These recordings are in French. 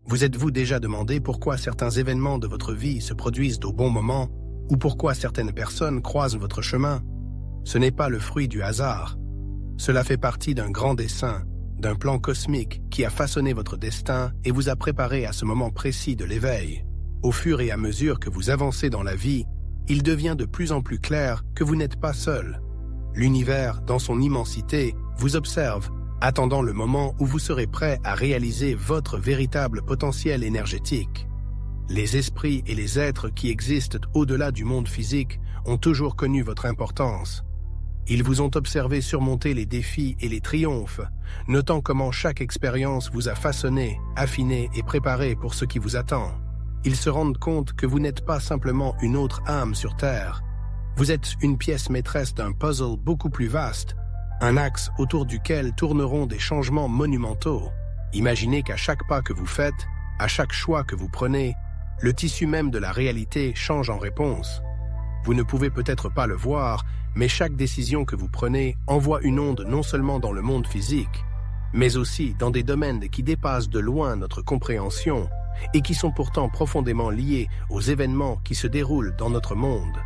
Vous êtes-vous déjà demandé pourquoi certains événements de votre vie se produisent au bon moment ou pourquoi certaines personnes croisent votre chemin? Ce n'est pas le fruit du hasard. Cela fait partie d'un grand dessein, d'un plan cosmique qui a façonné votre destin et vous a préparé à ce moment précis de l'éveil. Au fur et à mesure que vous avancez dans la vie, il devient de plus en plus clair que vous n'êtes pas seul. L'univers, dans son immensité, vous observe, attendant le moment où vous serez prêt à réaliser votre véritable potentiel énergétique. Les esprits et les êtres qui existent au-delà du monde physique ont toujours connu votre importance. Ils vous ont observé surmonter les défis et les triomphes, notant comment chaque expérience vous a façonné, affiné et préparé pour ce qui vous attend. Ils se rendent compte que vous n'êtes pas simplement une autre âme sur Terre. Vous êtes une pièce maîtresse d'un puzzle beaucoup plus vaste, un axe autour duquel tourneront des changements monumentaux. Imaginez qu'à chaque pas que vous faites, à chaque choix que vous prenez, le tissu même de la réalité change en réponse. Vous ne pouvez peut-être pas le voir, mais chaque décision que vous prenez envoie une onde non seulement dans le monde physique, mais aussi dans des domaines qui dépassent de loin notre compréhension et qui sont pourtant profondément liés aux événements qui se déroulent dans notre monde.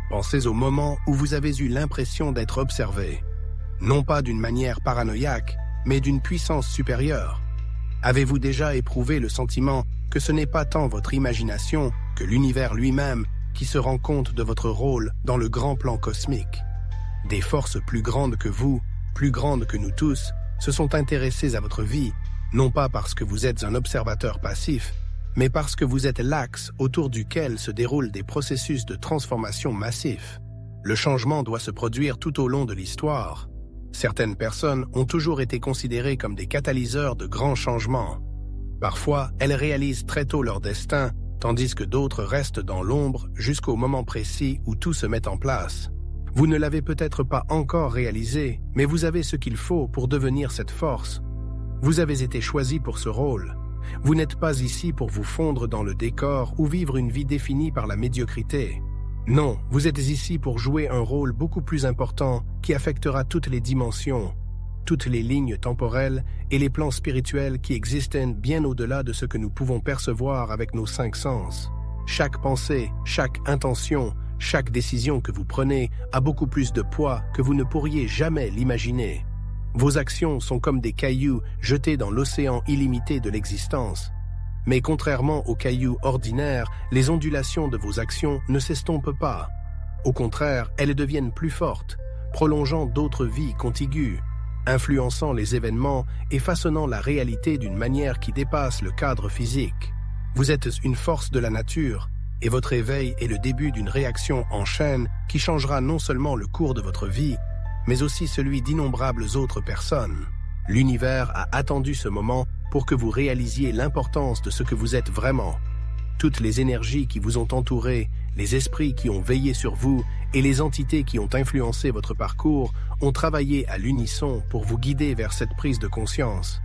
Pensez au moment où vous avez eu l'impression d'être observé, non pas d'une manière paranoïaque, mais d'une puissance supérieure. Avez-vous déjà éprouvé le sentiment que ce n'est pas tant votre imagination que l'univers lui-même qui se rend compte de votre rôle dans le grand plan cosmique? Des forces plus grandes que vous, plus grandes que nous tous, se sont intéressées à votre vie, non pas parce que vous êtes un observateur passif, mais parce que vous êtes l'axe autour duquel se déroulent des processus de transformation massifs. Le changement doit se produire tout au long de l'histoire. Certaines personnes ont toujours été considérées comme des catalyseurs de grands changements. Parfois, elles réalisent très tôt leur destin, tandis que d'autres restent dans l'ombre jusqu'au moment précis où tout se met en place. Vous ne l'avez peut-être pas encore réalisé, mais vous avez ce qu'il faut pour devenir cette force. Vous avez été choisi pour ce rôle. Vous n'êtes pas ici pour vous fondre dans le décor ou vivre une vie définie par la médiocrité. Non, vous êtes ici pour jouer un rôle beaucoup plus important qui affectera toutes les dimensions, toutes les lignes temporelles et les plans spirituels qui existent bien au-delà de ce que nous pouvons percevoir avec nos 5 sens. Chaque pensée, chaque intention, chaque décision que vous prenez a beaucoup plus de poids que vous ne pourriez jamais l'imaginer. Vos actions sont comme des cailloux jetés dans l'océan illimité de l'existence. Mais contrairement aux cailloux ordinaires, les ondulations de vos actions ne s'estompent pas. Au contraire, elles deviennent plus fortes, prolongeant d'autres vies contiguës, influençant les événements et façonnant la réalité d'une manière qui dépasse le cadre physique. Vous êtes une force de la nature, et votre éveil est le début d'une réaction en chaîne qui changera non seulement le cours de votre vie, mais aussi celui d'innombrables autres personnes. L'univers a attendu ce moment pour que vous réalisiez l'importance de ce que vous êtes vraiment. Toutes les énergies qui vous ont entouré, les esprits qui ont veillé sur vous et les entités qui ont influencé votre parcours ont travaillé à l'unisson pour vous guider vers cette prise de conscience.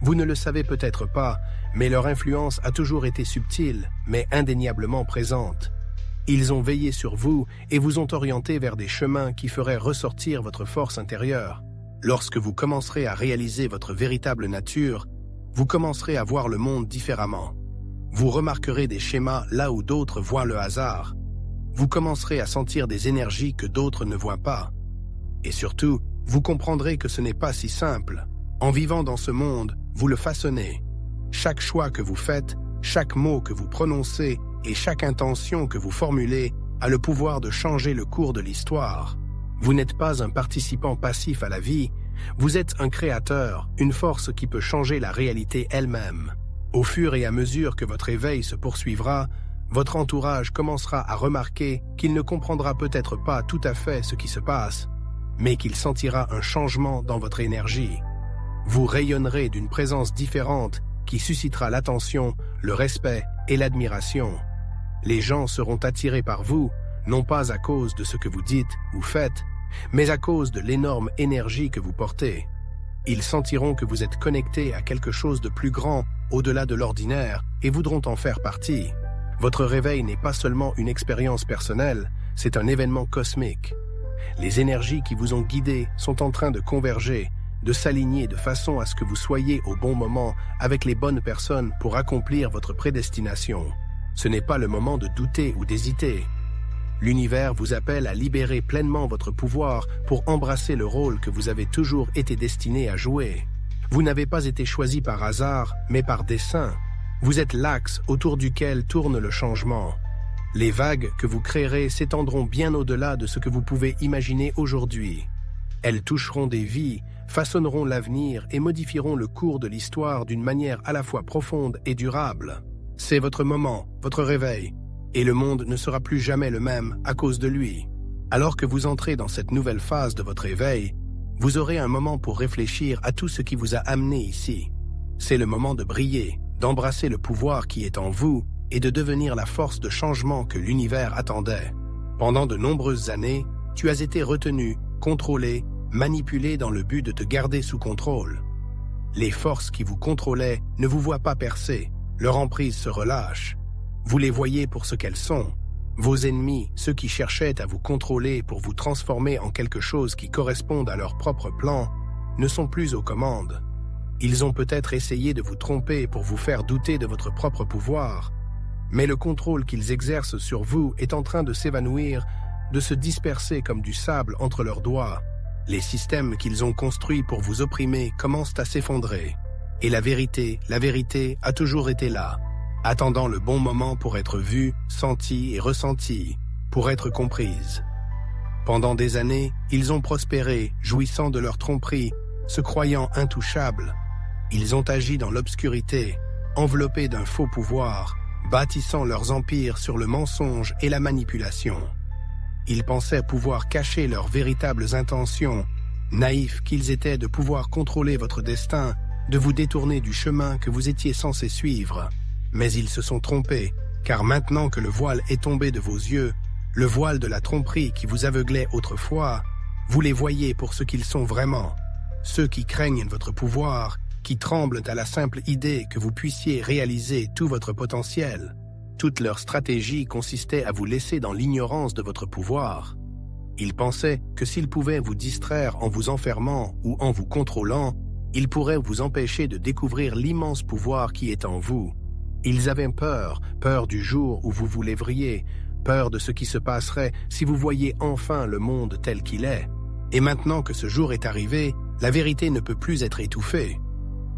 Vous ne le savez peut-être pas, mais leur influence a toujours été subtile, mais indéniablement présente. Ils ont veillé sur vous et vous ont orienté vers des chemins qui feraient ressortir votre force intérieure. Lorsque vous commencerez à réaliser votre véritable nature, vous commencerez à voir le monde différemment. Vous remarquerez des schémas là où d'autres voient le hasard. Vous commencerez à sentir des énergies que d'autres ne voient pas. Et surtout, vous comprendrez que ce n'est pas si simple. En vivant dans ce monde, vous le façonnez. Chaque choix que vous faites, chaque mot que vous prononcez et chaque intention que vous formulez a le pouvoir de changer le cours de l'histoire. Vous n'êtes pas un participant passif à la vie, vous êtes un créateur, une force qui peut changer la réalité elle-même. Au fur et à mesure que votre éveil se poursuivra, votre entourage commencera à remarquer qu'il ne comprendra peut-être pas tout à fait ce qui se passe, mais qu'il sentira un changement dans votre énergie. Vous rayonnerez d'une présence différente qui suscitera l'attention, le respect et l'admiration. Les gens seront attirés par vous, non pas à cause de ce que vous dites ou faites, mais à cause de l'énorme énergie que vous portez. Ils sentiront que vous êtes connecté à quelque chose de plus grand, au-delà de l'ordinaire, et voudront en faire partie. Votre réveil n'est pas seulement une expérience personnelle, c'est un événement cosmique. Les énergies qui vous ont guidé sont en train de converger, de s'aligner de façon à ce que vous soyez au bon moment avec les bonnes personnes pour accomplir votre prédestination. Ce n'est pas le moment de douter ou d'hésiter. L'univers vous appelle à libérer pleinement votre pouvoir pour embrasser le rôle que vous avez toujours été destiné à jouer. Vous n'avez pas été choisi par hasard, mais par dessein. Vous êtes l'axe autour duquel tourne le changement. Les vagues que vous créerez s'étendront bien au-delà de ce que vous pouvez imaginer aujourd'hui. Elles toucheront des vies, façonneront l'avenir et modifieront le cours de l'histoire d'une manière à la fois profonde et durable. C'est votre moment, votre réveil. Et le monde ne sera plus jamais le même à cause de lui. Alors que vous entrez dans cette nouvelle phase de votre éveil, vous aurez un moment pour réfléchir à tout ce qui vous a amené ici. C'est le moment de briller, d'embrasser le pouvoir qui est en vous et de devenir la force de changement que l'univers attendait. Pendant de nombreuses années, tu as été retenu, contrôlé, manipulé dans le but de te garder sous contrôle. Les forces qui vous contrôlaient ne vous voient pas percer, leur emprise se relâche. Vous les voyez pour ce qu'elles sont. Vos ennemis, ceux qui cherchaient à vous contrôler pour vous transformer en quelque chose qui corresponde à leur propre plan, ne sont plus aux commandes. Ils ont peut-être essayé de vous tromper pour vous faire douter de votre propre pouvoir, mais le contrôle qu'ils exercent sur vous est en train de s'évanouir, de se disperser comme du sable entre leurs doigts. Les systèmes qu'ils ont construits pour vous opprimer commencent à s'effondrer. Et la vérité a toujours été là, attendant le bon moment pour être vue, sentie et ressentie, pour être comprise. Pendant des années, ils ont prospéré, jouissant de leur tromperie, se croyant intouchables. Ils ont agi dans l'obscurité, enveloppés d'un faux pouvoir, bâtissant leurs empires sur le mensonge et la manipulation. Ils pensaient pouvoir cacher leurs véritables intentions, naïfs qu'ils étaient de pouvoir contrôler votre destin, de vous détourner du chemin que vous étiez censé suivre. Mais ils se sont trompés, car maintenant que le voile est tombé de vos yeux, le voile de la tromperie qui vous aveuglait autrefois, vous les voyez pour ce qu'ils sont vraiment. Ceux qui craignent votre pouvoir, qui tremblent à la simple idée que vous puissiez réaliser tout votre potentiel. Toute leur stratégie consistait à vous laisser dans l'ignorance de votre pouvoir. Ils pensaient que s'ils pouvaient vous distraire en vous enfermant ou en vous contrôlant, ils pourraient vous empêcher de découvrir l'immense pouvoir qui est en vous. Ils avaient peur du jour où vous vous lèveriez, peur de ce qui se passerait si vous voyiez enfin le monde tel qu'il est. Et maintenant que ce jour est arrivé, la vérité ne peut plus être étouffée.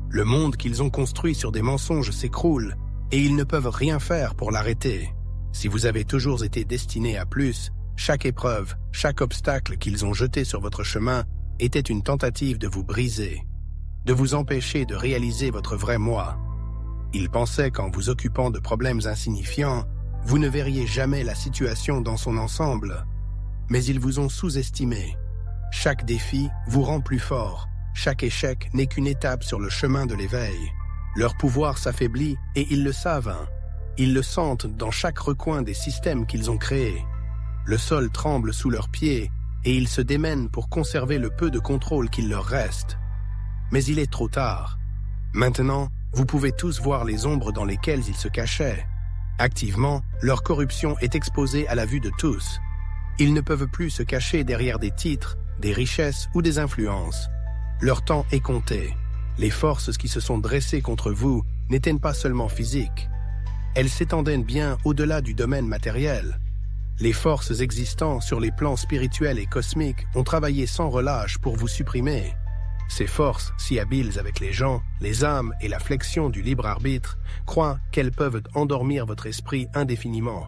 Le monde qu'ils ont construit sur des mensonges s'écroule, et ils ne peuvent rien faire pour l'arrêter. Si vous avez toujours été destiné à plus, chaque épreuve, chaque obstacle qu'ils ont jeté sur votre chemin était une tentative de vous briser, de vous empêcher de réaliser votre vrai moi. Ils pensaient qu'en vous occupant de problèmes insignifiants, vous ne verriez jamais la situation dans son ensemble, mais ils vous ont sous-estimé. Chaque défi vous rend plus fort, chaque échec n'est qu'une étape sur le chemin de l'éveil. Leur pouvoir s'affaiblit et ils le savent. Ils le sentent dans chaque recoin des systèmes qu'ils ont créés. Le sol tremble sous leurs pieds et ils se démènent pour conserver le peu de contrôle qu'il leur reste. Mais il est trop tard. Maintenant, vous pouvez tous voir les ombres dans lesquelles ils se cachaient. Activement, leur corruption est exposée à la vue de tous. Ils ne peuvent plus se cacher derrière des titres, des richesses ou des influences. Leur temps est compté. Les forces qui se sont dressées contre vous n'étaient pas seulement physiques. Elles s'étendaient bien au-delà du domaine matériel. Les forces existant sur les plans spirituels et cosmiques ont travaillé sans relâche pour vous supprimer. Ces forces, si habiles avec les gens, les âmes et la flexion du libre arbitre, croient qu'elles peuvent endormir votre esprit indéfiniment.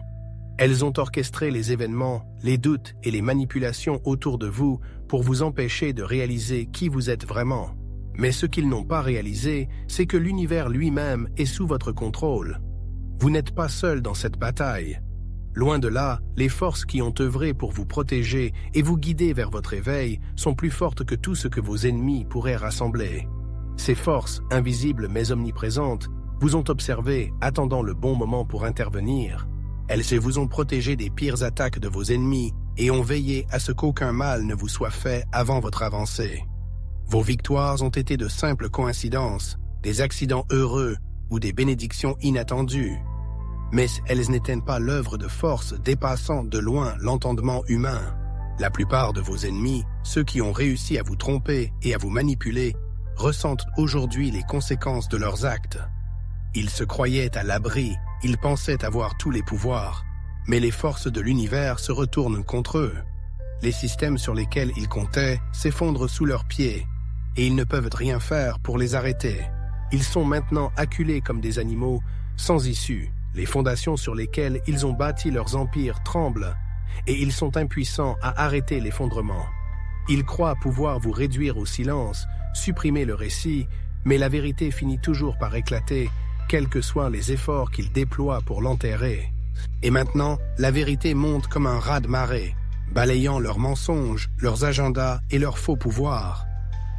Elles ont orchestré les événements, les doutes et les manipulations autour de vous pour vous empêcher de réaliser qui vous êtes vraiment. Mais ce qu'ils n'ont pas réalisé, c'est que l'univers lui-même est sous votre contrôle. Vous n'êtes pas seul dans cette bataille. Loin de là, les forces qui ont œuvré pour vous protéger et vous guider vers votre éveil sont plus fortes que tout ce que vos ennemis pourraient rassembler. Ces forces, invisibles mais omniprésentes, vous ont observé, attendant le bon moment pour intervenir. Elles se vous ont protégé des pires attaques de vos ennemis et ont veillé à ce qu'aucun mal ne vous soit fait avant votre avancée. Vos victoires ont été de simples coïncidences, des accidents heureux ou des bénédictions inattendues. Mais elles n'étaient pas l'œuvre de forces dépassant de loin l'entendement humain. La plupart de vos ennemis, ceux qui ont réussi à vous tromper et à vous manipuler, ressentent aujourd'hui les conséquences de leurs actes. Ils se croyaient à l'abri, ils pensaient avoir tous les pouvoirs, mais les forces de l'univers se retournent contre eux. Les systèmes sur lesquels ils comptaient s'effondrent sous leurs pieds, et ils ne peuvent rien faire pour les arrêter. Ils sont maintenant acculés comme des animaux, sans issue. Les fondations sur lesquelles ils ont bâti leurs empires tremblent, et ils sont impuissants à arrêter l'effondrement. Ils croient pouvoir vous réduire au silence, supprimer le récit, mais la vérité finit toujours par éclater, quels que soient les efforts qu'ils déploient pour l'enterrer. Et maintenant, la vérité monte comme un raz-de-marée, balayant leurs mensonges, leurs agendas et leurs faux pouvoirs.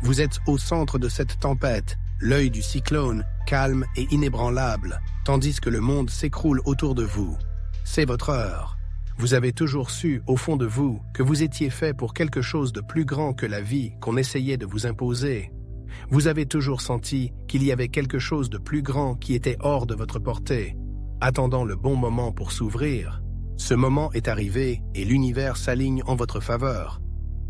Vous êtes au centre de cette tempête, l'œil du cyclone, calme et inébranlable, tandis que le monde s'écroule autour de vous. C'est votre heure. Vous avez toujours su, au fond de vous, que vous étiez fait pour quelque chose de plus grand que la vie qu'on essayait de vous imposer. Vous avez toujours senti qu'il y avait quelque chose de plus grand qui était hors de votre portée, attendant le bon moment pour s'ouvrir. Ce moment est arrivé et l'univers s'aligne en votre faveur.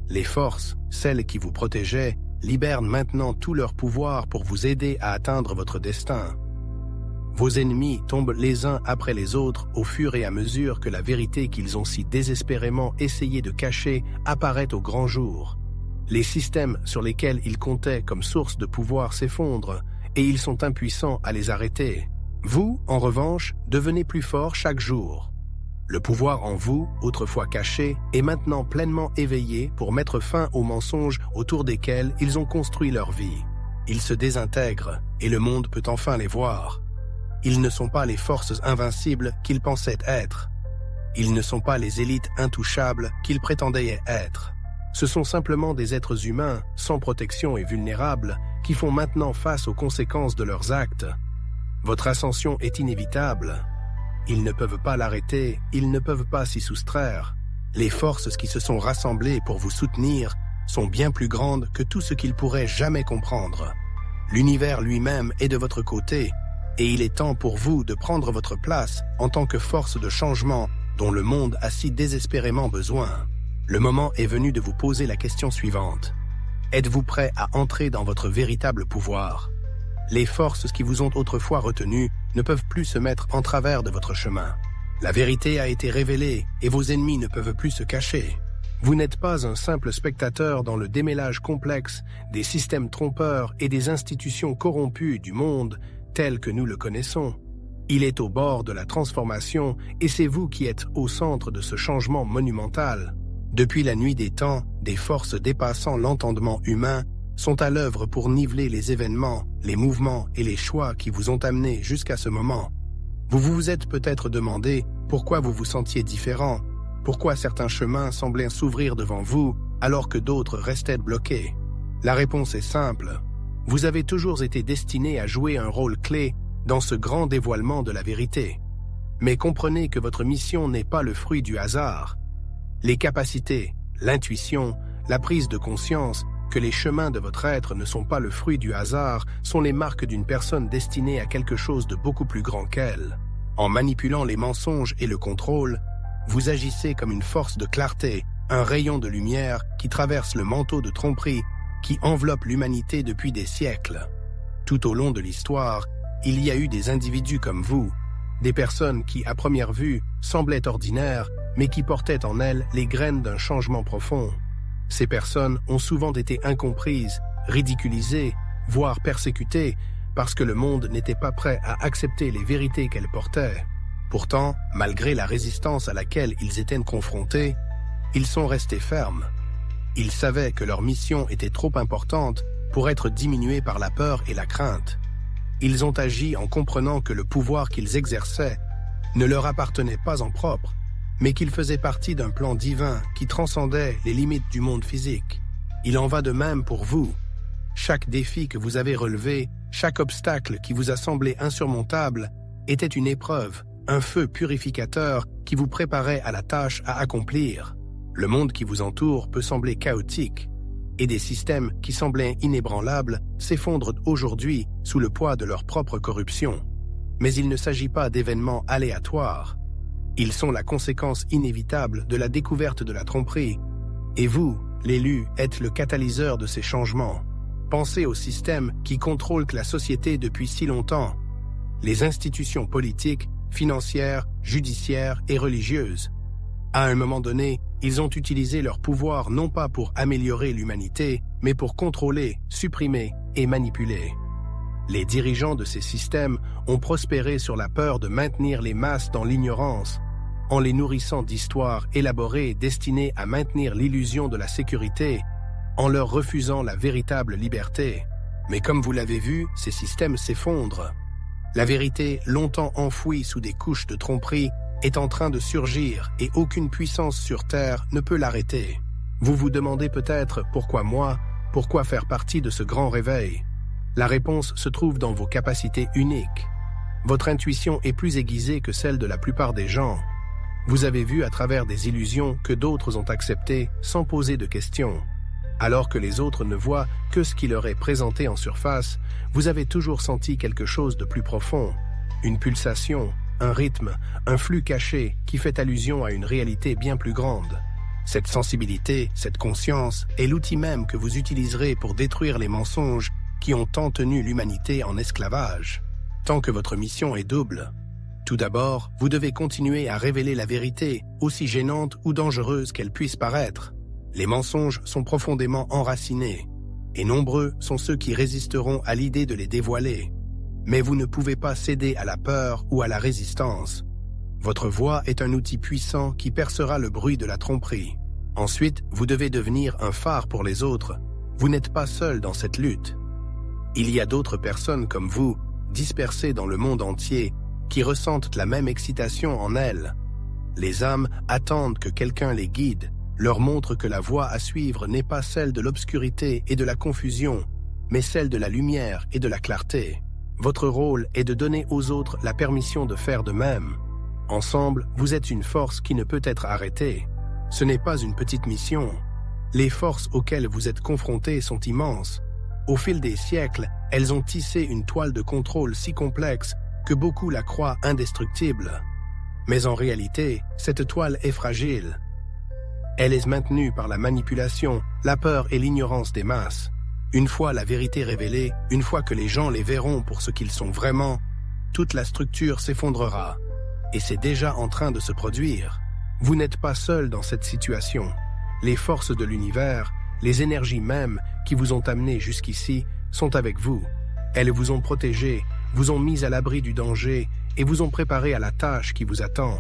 Les forces, celles qui vous protégeaient, libèrent maintenant tout leur pouvoir pour vous aider à atteindre votre destin. Vos ennemis tombent les uns après les autres au fur et à mesure que la vérité qu'ils ont si désespérément essayé de cacher apparaît au grand jour. Les systèmes sur lesquels ils comptaient comme source de pouvoir s'effondrent et ils sont impuissants à les arrêter. Vous, en revanche, devenez plus fort chaque jour. Le pouvoir en vous, autrefois caché, est maintenant pleinement éveillé pour mettre fin aux mensonges autour desquels ils ont construit leur vie. Ils se désintègrent et le monde peut enfin les voir. Ils ne sont pas les forces invincibles qu'ils pensaient être. Ils ne sont pas les élites intouchables qu'ils prétendaient être. Ce sont simplement des êtres humains, sans protection et vulnérables, qui font maintenant face aux conséquences de leurs actes. Votre ascension est inévitable. Ils ne peuvent pas l'arrêter, ils ne peuvent pas s'y soustraire. Les forces qui se sont rassemblées pour vous soutenir sont bien plus grandes que tout ce qu'ils pourraient jamais comprendre. L'univers lui-même est de votre côté, et il est temps pour vous de prendre votre place en tant que force de changement dont le monde a si désespérément besoin. Le moment est venu de vous poser la question suivante. Êtes-vous prêt à entrer dans votre véritable pouvoir? Les forces qui vous ont autrefois retenu ne peuvent plus se mettre en travers de votre chemin. La vérité a été révélée et vos ennemis ne peuvent plus se cacher. Vous n'êtes pas un simple spectateur dans le démêlage complexe des systèmes trompeurs et des institutions corrompues du monde tel que nous le connaissons. Il est au bord de la transformation et c'est vous qui êtes au centre de ce changement monumental. Depuis la nuit des temps, des forces dépassant l'entendement humain sont à l'œuvre pour niveler les événements, les mouvements et les choix qui vous ont amené jusqu'à ce moment. Vous vous êtes peut-être demandé pourquoi vous vous sentiez différent, pourquoi certains chemins semblaient s'ouvrir devant vous alors que d'autres restaient bloqués. La réponse est simple. Vous avez toujours été destiné à jouer un rôle clé dans ce grand dévoilement de la vérité. Mais comprenez que votre mission n'est pas le fruit du hasard. Les capacités, l'intuition, la prise de conscience que les chemins de votre être ne sont pas le fruit du hasard sont les marques d'une personne destinée à quelque chose de beaucoup plus grand qu'elle. En manipulant les mensonges et le contrôle, vous agissez comme une force de clarté, un rayon de lumière qui traverse le manteau de tromperie qui enveloppe l'humanité depuis des siècles. Tout au long de l'histoire, il y a eu des individus comme vous, des personnes qui, à première vue, semblaient ordinaires, mais qui portaient en elles les graines d'un changement profond. Ces personnes ont souvent été incomprises, ridiculisées, voire persécutées, parce que le monde n'était pas prêt à accepter les vérités qu'elles portaient. Pourtant, malgré la résistance à laquelle ils étaient confrontés, ils sont restés fermes. Ils savaient que leur mission était trop importante pour être diminuée par la peur et la crainte. Ils ont agi en comprenant que le pouvoir qu'ils exerçaient ne leur appartenait pas en propre, mais qu'il faisait partie d'un plan divin qui transcendait les limites du monde physique. Il en va de même pour vous. Chaque défi que vous avez relevé, chaque obstacle qui vous a semblé insurmontable, était une épreuve, un feu purificateur qui vous préparait à la tâche à accomplir. Le monde qui vous entoure peut sembler chaotique, et des systèmes qui semblaient inébranlables s'effondrent aujourd'hui sous le poids de leur propre corruption. Mais il ne s'agit pas d'événements aléatoires. Ils sont la conséquence inévitable de la découverte de la tromperie. Et vous, l'élu, êtes le catalyseur de ces changements. Pensez au système qui contrôle la société depuis si longtemps. Les institutions politiques, financières, judiciaires et religieuses. À un moment donné, ils ont utilisé leur pouvoir non pas pour améliorer l'humanité, mais pour contrôler, supprimer et manipuler. Les dirigeants de ces systèmes ont prospéré sur la peur de maintenir les masses dans l'ignorance, en les nourrissant d'histoires élaborées destinées à maintenir l'illusion de la sécurité, en leur refusant la véritable liberté. Mais comme vous l'avez vu, ces systèmes s'effondrent. La vérité, longtemps enfouie sous des couches de tromperie, est en train de surgir et aucune puissance sur Terre ne peut l'arrêter. Vous vous demandez peut-être pourquoi moi, pourquoi faire partie de ce grand réveil. La réponse se trouve dans vos capacités uniques. Votre intuition est plus aiguisée que celle de la plupart des gens. Vous avez vu à travers des illusions que d'autres ont acceptées sans poser de questions. Alors que les autres ne voient que ce qui leur est présenté en surface, vous avez toujours senti quelque chose de plus profond. Une pulsation, un rythme, un flux caché qui fait allusion à une réalité bien plus grande. Cette sensibilité, cette conscience est l'outil même que vous utiliserez pour détruire les mensonges qui ont tant tenu l'humanité en esclavage. Tant que votre mission est double. Tout d'abord, vous devez continuer à révéler la vérité, aussi gênante ou dangereuse qu'elle puisse paraître. Les mensonges sont profondément enracinés, et nombreux sont ceux qui résisteront à l'idée de les dévoiler. Mais vous ne pouvez pas céder à la peur ou à la résistance. Votre voix est un outil puissant qui percera le bruit de la tromperie. Ensuite, vous devez devenir un phare pour les autres. Vous n'êtes pas seul dans cette lutte. Il y a d'autres personnes comme vous, dispersées dans le monde entier, qui ressentent la même excitation en elles. Les âmes attendent que quelqu'un les guide, leur montre que la voie à suivre n'est pas celle de l'obscurité et de la confusion, mais celle de la lumière et de la clarté. Votre rôle est de donner aux autres la permission de faire de même. Ensemble, vous êtes une force qui ne peut être arrêtée. Ce n'est pas une petite mission. Les forces auxquelles vous êtes confrontés sont immenses. Au fil des siècles, elles ont tissé une toile de contrôle si complexe que beaucoup la croient indestructible. Mais en réalité, cette toile est fragile. Elle est maintenue par la manipulation, la peur et l'ignorance des masses. Une fois la vérité révélée, une fois que les gens les verront pour ce qu'ils sont vraiment, toute la structure s'effondrera. Et c'est déjà en train de se produire. Vous n'êtes pas seul dans cette situation. Les forces de l'univers, les énergies mêmes qui vous ont amené jusqu'ici, sont avec vous. Elles vous ont protégé, vous ont mis à l'abri du danger et vous ont préparé à la tâche qui vous attend.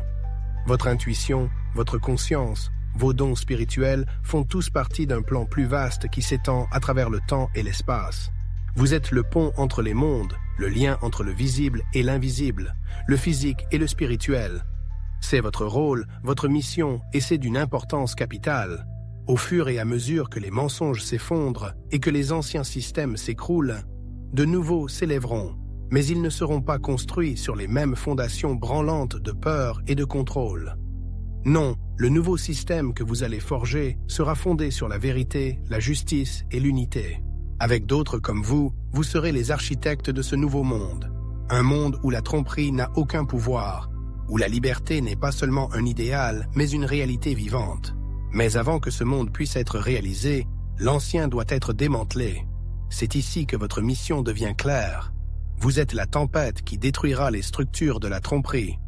Votre intuition, votre conscience, vos dons spirituels font tous partie d'un plan plus vaste qui s'étend à travers le temps et l'espace. Vous êtes le pont entre les mondes, le lien entre le visible et l'invisible, le physique et le spirituel. C'est votre rôle, votre mission, et c'est d'une importance capitale. Au fur et à mesure que les mensonges s'effondrent et que les anciens systèmes s'écroulent, de nouveaux s'élèveront, mais ils ne seront pas construits sur les mêmes fondations branlantes de peur et de contrôle. Non, le nouveau système que vous allez forger sera fondé sur la vérité, la justice et l'unité. Avec d'autres comme vous, vous serez les architectes de ce nouveau monde. Un monde où la tromperie n'a aucun pouvoir, où la liberté n'est pas seulement un idéal, mais une réalité vivante. Mais avant que ce monde puisse être réalisé, l'ancien doit être démantelé. C'est ici que votre mission devient claire. Vous êtes la tempête qui détruira les structures de la tromperie.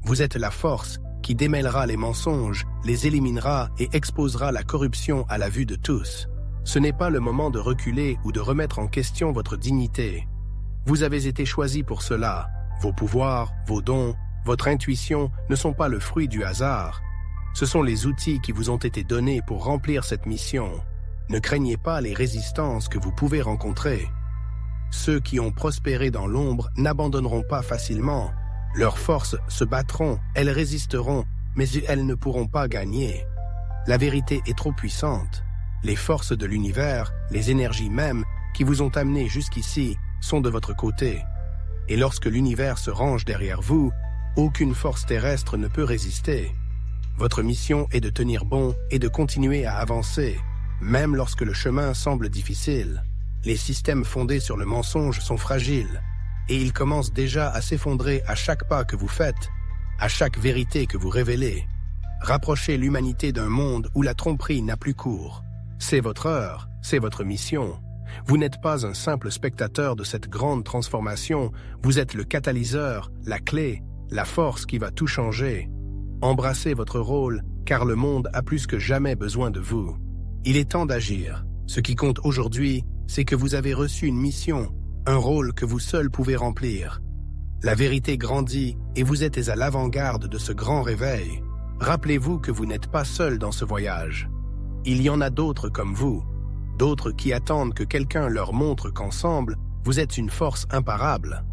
Vous êtes la force qui démêlera les mensonges, les éliminera et exposera la corruption à la vue de tous. Ce n'est pas le moment de reculer ou de remettre en question votre dignité. Vous avez été choisi pour cela. Vos pouvoirs, vos dons, votre intuition ne sont pas le fruit du hasard. Ce sont les outils qui vous ont été donnés pour remplir cette mission. Ne craignez pas les résistances que vous pouvez rencontrer. Ceux qui ont prospéré dans l'ombre n'abandonneront pas facilement. Leurs forces se battront, elles résisteront, mais elles ne pourront pas gagner. La vérité est trop puissante. Les forces de l'univers, les énergies mêmes qui vous ont amené jusqu'ici, sont de votre côté. Et lorsque l'univers se range derrière vous, aucune force terrestre ne peut résister. Votre mission est de tenir bon et de continuer à avancer, même lorsque le chemin semble difficile. Les systèmes fondés sur le mensonge sont fragiles, et ils commencent déjà à s'effondrer à chaque pas que vous faites, à chaque vérité que vous révélez. Rapprochez l'humanité d'un monde où la tromperie n'a plus cours. C'est votre heure, c'est votre mission. Vous n'êtes pas un simple spectateur de cette grande transformation, vous êtes le catalyseur, la clé, la force qui va tout changer. Embrassez votre rôle, car le monde a plus que jamais besoin de vous. Il est temps d'agir. Ce qui compte aujourd'hui, c'est que vous avez reçu une mission, un rôle que vous seul pouvez remplir. La vérité grandit et vous êtes à l'avant-garde de ce grand réveil. Rappelez-vous que vous n'êtes pas seul dans ce voyage. Il y en a d'autres comme vous, d'autres qui attendent que quelqu'un leur montre qu'ensemble, vous êtes une force imparable.